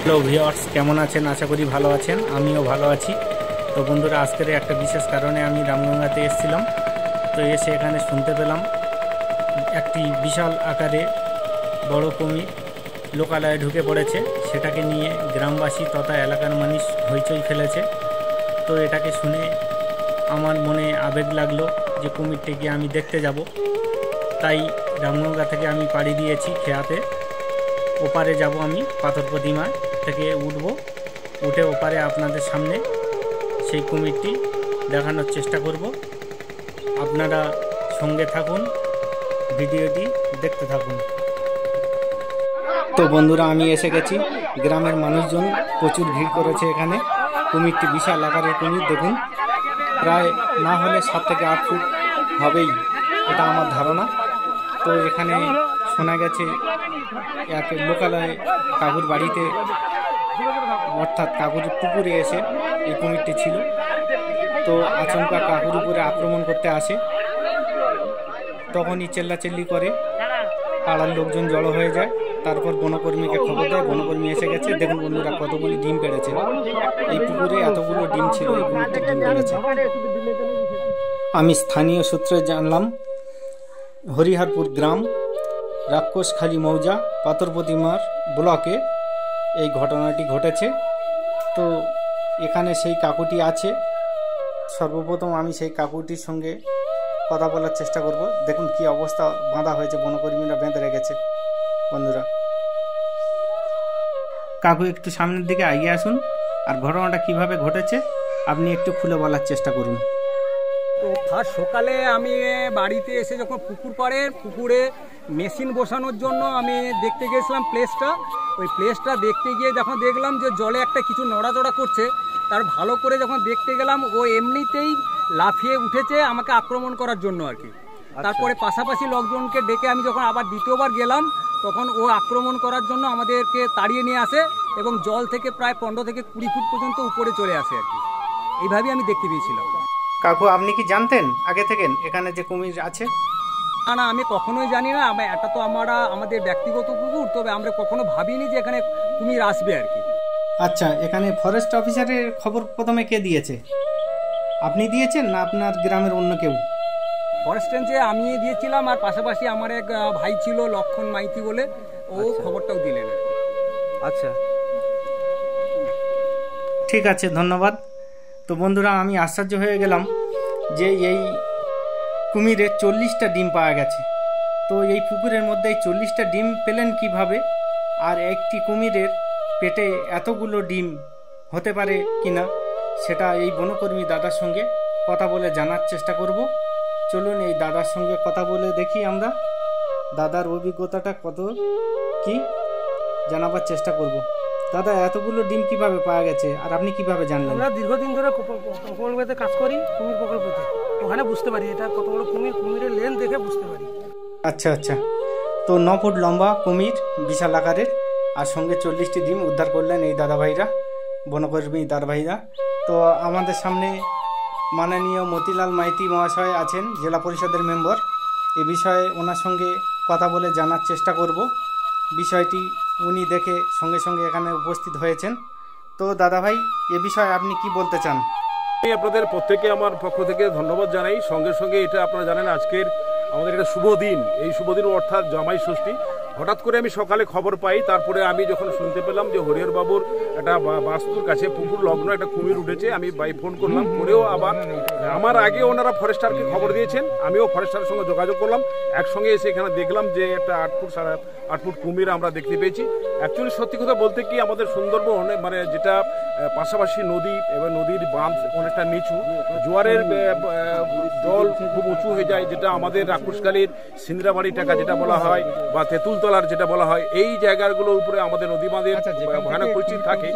Hello viewers, কেমন আছেন? আশা করি ভালো আছেন। আমিও ভালো আছি। তো বন্ধুরা, আজকের একটা বিশেষ কারণে আমি রামগঙ্গাতে এসেছিলাম। তো এসে এখানে শুনতে পেলাম একটি বিশাল আকারে বড় কুমির লোকালয়ে ঢুকে পড়েছে। সেটাকে নিয়ে গ্রামবাসী তথা এলাকার মানুষ হইচই ফেলেছে। তো এটাকে শুনে আমার মনে আবেগ লাগলো যে কুমিরটিকে আমি দেখতে যাব। তাই রামগঙ্গা থেকে আমি পাড়ি দিয়েছি খেয়াতে। ওপারে যাব, আমি পাথর প্রতিমা থেকে উঠে ওপারে আপনাদের সামনে সেই কুমিরটি দেখানোর চেষ্টা করব। আপনারা সঙ্গে থাকুন, ভিডিওটি দেখতে থাকুন। তো বন্ধুরা, আমি এসে গেছি। গ্রামের মানুষজন প্রচুর ভিড় করেছে এখানে। কুমিরটি বিশাল আকারের কুমির, দেখুন প্রায় না হলে 7 থেকে 8 ফুট হবেই, এটা আমার ধারণা। তো এখানে শোনা গেছে এক লোকালয়ে কাকুর বাড়িতে, অর্থাৎ কাকুর পুকুরে এসে এই কুমিরটি ছিল। তো আচমকা কাকুর উপরে আক্রমণ করতে আসে, তখনই চেল্লাচেল্লি করে, পাড়ার লোকজন জড়ো হয়ে যায়। তারপর বনকর্মীকে খবর দেয়, বনকর্মী এসে গেছে। দেখুন বন্ধুরা, কতগুলি ডিম পেড়েছে এই পুকুরে, এতগুলো ডিম ছিল এই কুমিরটি ডিম পেড়েছে। আমি স্থানীয় সূত্রে জানলাম হরিহরপুর গ্রাম, রাক্ষসখালী মৌজা, পাথর প্রতিমার ব্লকে এই ঘটনাটি ঘটেছে। তো এখানে সেই কাকুটি আছে। সর্বপ্রথম আমি সেই কাকুটির সঙ্গে কথা বলার চেষ্টা করব। দেখুন কি অবস্থা বাঁধা হয়েছে, বনকর্মীরা বেঁধে রেখেছে। বন্ধুরা, কাকু একটু সামনের দিকে এগিয়ে আসুন, আর ঘটনাটা কিভাবে ঘটেছে আপনি একটু খুলে বলার চেষ্টা করুন। তো ফার্স্ট সকালে আমি বাড়িতে এসে যখন পুকুরে মেশিন বসানোর জন্য আমি দেখতে গিয়েছিলাম প্লেসটা। ওই প্লেসটা দেখতে গিয়ে যখন দেখলাম যে জলে একটা কিছু নড়াচড়া করছে, তার ভালো করে যখন দেখতে গেলাম ও এমনিতেই লাফিয়ে উঠেছে আমাকে আক্রমণ করার জন্য আর কি। তারপরে পাশাপাশি লোকজনকে ডেকে আমি যখন আবার দ্বিতীয়বার গেলাম, তখন ও আক্রমণ করার জন্য আমাদেরকে তাড়িয়ে নিয়ে আসে এবং জল থেকে প্রায় 15 থেকে 20 ফুট পর্যন্ত উপরে চলে আসে আর কি। এইভাবেই আমি দেখতে পেয়েছিলাম। কাকু, আপনি কি জানতেন আগে থেকে এখানে যে কুমির আছে? না, আমি কখনোই জানি না। এটা তো আমাদের ব্যক্তিগত পুকুর, তবে আমরা কখনো ভাবিনি যে এখানে কুমির আসবে আর কি। আচ্ছা, এখানে ফরেস্ট অফিসারের খবর প্রথমে কে দিয়েছে? আপনি দিয়েছেন না আপনার গ্রামের অন্য কেউ? ফরেস্ট রেঞ্জে আমি দিয়েছিলাম, আর পাশাপাশি আমার এক ভাই ছিল লক্ষণ মাইতি বলে, ও খবরটাও দিলেন। আচ্ছা, ঠিক আছে, ধন্যবাদ। তো বন্ধুরা, আমি আশ্চর্য হয়ে গেলাম যে এই কুমিরের 40টা ডিম পাওয়া গেছে। তো এই পুকুরের মধ্যে এই 40টা ডিম পেলেন কিভাবে? আর একটি কুমিরের পেটে এতগুলো ডিম হতে পারে কিনা, সেটা এই বনকর্মী দাদার সঙ্গে কথা বলে জানার চেষ্টা করব। চলুন এই দাদার সঙ্গে কথা বলে দেখি আমরা, দাদার অভিজ্ঞতাটা কত কি জানাবার চেষ্টা করব। দাদা, এতগুলো ডিম কিভাবে পাওয়া গেছে আর আপনি কিভাবে জানলেন? আমরা দীর্ঘদিন ধরে প্রকল্পেতে কাজ করি, কুমির প্রকল্পতে। ওখানে বুঝতে পারি এটা কত বড় কুমির, কুমিরের লেন্থ দেখে বুঝতে পারি। আচ্ছা আচ্ছা, তো 9 ফুট লম্বা কুমির, বিশাল আকারের, আর সঙ্গে 40টি ডিম উদ্ধার করলেন এই দাদাভাইরা, বনকর্মী দাদাভাইরা। তো আমাদের সামনে মাননীয় মতিলাল মাইতি মহাশয় আছেন, জেলা পরিষদের মেম্বার। এ বিষয়ে ওনার সঙ্গে কথা বলে জানার চেষ্টা করব বিষয়টি। উনি দেখে সঙ্গে সঙ্গে এখানে উপস্থিত হয়েছেন। তো দাদাভাই, এ বিষয়ে আপনি কি বলতে চান? আমি আপনাদের প্রত্যেকে আমার পক্ষ থেকে ধন্যবাদ জানাই। সঙ্গে সঙ্গে এটা আপনারা জানেন আজকের আমাদের একটা শুভ দিন, এই শুভ দিন অর্থাৎ জামাই ষষ্ঠী। হঠাৎ করে আমি সকালে খবর পাই, তারপরে আমি যখন শুনতে পেলাম যে হরিহর বাবুর একটা বাস্তুর কাছে পুকুর লগ্ন একটা কুমির উঠেছে, আমি বাই ফোন করলাম, করেও আবার আমার আগে ওনারা ফরেস্টারকে খবর দিয়েছেন, আমিও ফরেস্টারের সঙ্গে যোগাযোগ করলাম। একসঙ্গে এসে এখানে দেখলাম যে একটা 8 ফুট 8.5 ফুট কুমির আমরা দেখতে পেয়েছি। অ্যাকচুয়ালি সত্যি কথা বলতে কি, আমাদের সুন্দরবন মানে যেটা পাশাপাশি নদী এবং নদীর বাঁধ অনেকটা নিচু, জোয়ারের জল খুব উঁচু হয়ে যায়, যেটা আমাদের রাক্ষসখালীর সিন্দ্রাবাড়ি টাকা যেটা বলা হয় বা তেঁতুলতলার যেটা বলা হয়, এই জায়গাগুলোর উপরে আমাদের নদী বাঁধের ভয়ানক পরিস্থিতি থাকে।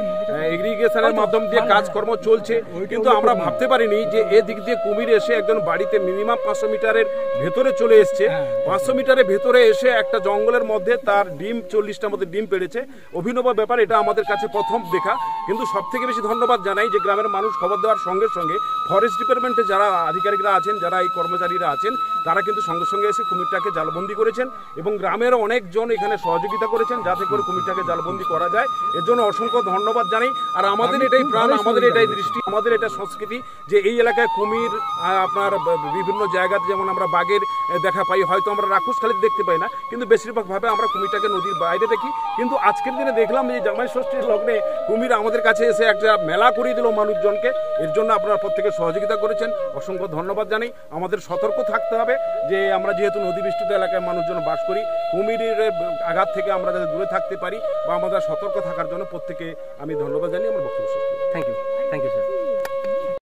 ইরিগেশনের মাধ্যম দিয়ে কাজকর্ম চলছে, কিন্তু আমরা ভাবতে পারিনি যে এদিক দিয়ে কুমির এসে একজন বাড়িতে মিনিমাম 500 মিটারের ভেতরে চলে এসছে। 500 মিটারের ভেতরে এসে একটা জঙ্গলের মধ্যে তার ডিম 40টার মধ্যে ডিম পেড়েছে। অভিনব ব্যাপার, এটা আমাদের কাছে প্রথম দেখা। কিন্তু সবথেকে বেশি ধন্যবাদ জানাই যে গ্রামের মানুষ খবর দেওয়ার সঙ্গে সঙ্গে ফরেস্ট ডিপার্টমেন্টে যারা আধিকারিকরা আছেন, যারা এই কর্মচারীরা আছেন, তারা কিন্তু সঙ্গে সঙ্গে এসে কুমিরটাকে জালবন্দি করেছেন এবং গ্রামের অনেক মানুষজন এখানে সহযোগিতা করেছেন যাতে করে কুমিরটাকে জালবন্দি করা যায়। এর জন্য অসংখ্য ধন্যবাদ জানাই। আর আমাদের এটাই প্রাণ, আমাদের এটাই দৃষ্টি, আমাদের এটা সংস্কৃতি যে এই এলাকায় কুমির আপনার বিভিন্ন জায়গাতে যেমন আমরা বাঘের দেখা পাই, হয়তো আমরা রাক্ষসখালীতে দেখতে পাই না, কিন্তু বেশিরভাগভাবে আমরা কুমিরটাকে নদীর বাইরে দেখি। কিন্তু আজকের দিনে দেখলাম যে জামাই ষষ্ঠীর লগ্নে কুমির আমাদের কাছে এসে একটা মেলা করিয়ে দিল মানুষজনকে। এর জন্য আপনারা প্রত্যেকে সহযোগিতা করেছেন, অসংখ্য ধন্যবাদ জানাই। আমাদের সতর্ক থাকতে হবে যে আমরা যেহেতু নদী বেষ্টিত এলাকায় মানুষজন বাস করি, কুমিরের আঘাত থেকে আমরা যাতে দূরে থাকতে পারি বা আমাদের সতর্ক থাকার জন্য প্রত্যেকে আমি ধন্যবাদ জানিয়ে আমার বক্তব্য শেষ করি। Thank you sir.